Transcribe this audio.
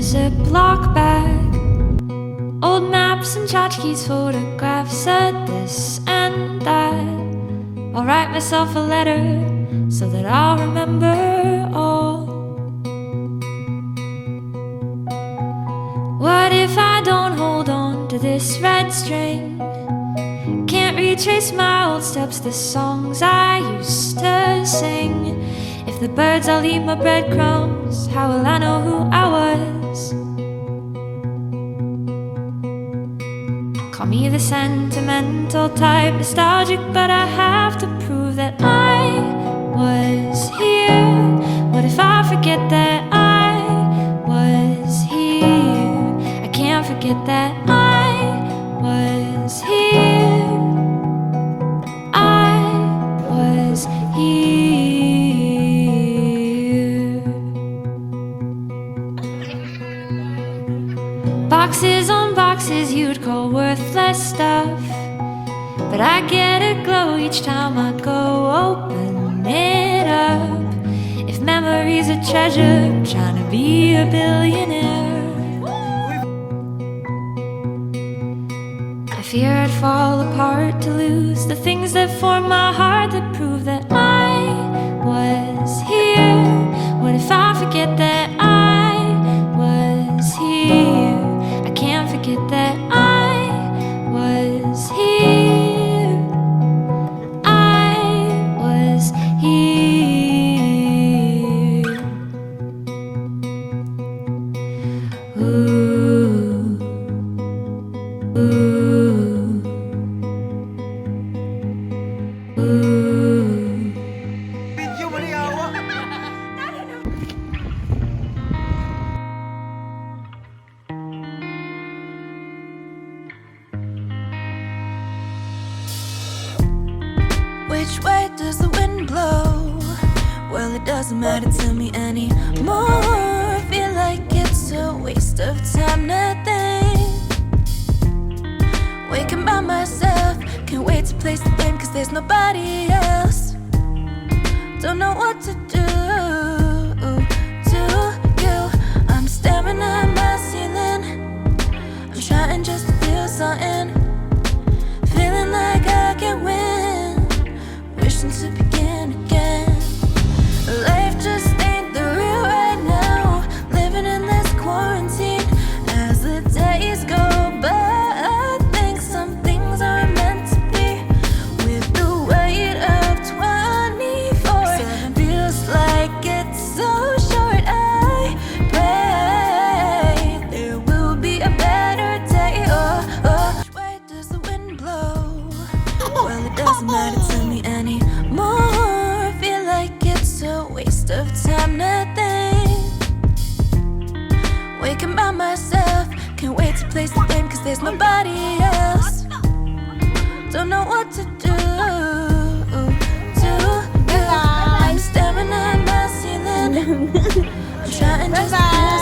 Ziploc bag, old maps and tchotchkes, photographs of this and that. I'll write myself a letter so that I'll remember all. What if I don't hold on to this red string? Can't retrace my old steps, the songs I used to sing. If the birds all eat my breadcrumbs, how will I know who I was? Call me the sentimental type, nostalgic, but I have to prove that I was here. What if I forget that I was here? I can't forget that I was here. I was here. Boxes on boxes you'd call worthless stuff, but I get a glow each time I go open it up. If memory's a treasure, I'm trying to be a billionaire. I fear I'd fall apart to lose the things that form my heart, that prove that I was here. What if I forget that I was here? I can't forget that I was here. I was here. Ooh, ooh, ooh. Which way does the wind blow? Well, it doesn't matter to me anymore. I feel like it's a waste of time, nothing. Waking by myself, can't wait to place the blame, cause there's nobody else. Don't know what to do to you. I'm staring at my ceiling, I'm trying just to feel something, feeling like I can win, wishing to begin again. Life just ain't the real right now, living in this quarantine as the days go by. I think some things are meant to be, with the weight of 24/7 feels like it's so short. I pray there will be a better day. Which way does the wind blow? Well, it doesn't matter to me anymore. I feel like it's a waste of time, nothing. Waking by myself, can't wait to place the blame, cause there's nobody else. Don't know what to do to you. I'm staring at my ceiling, I'm trying just to feel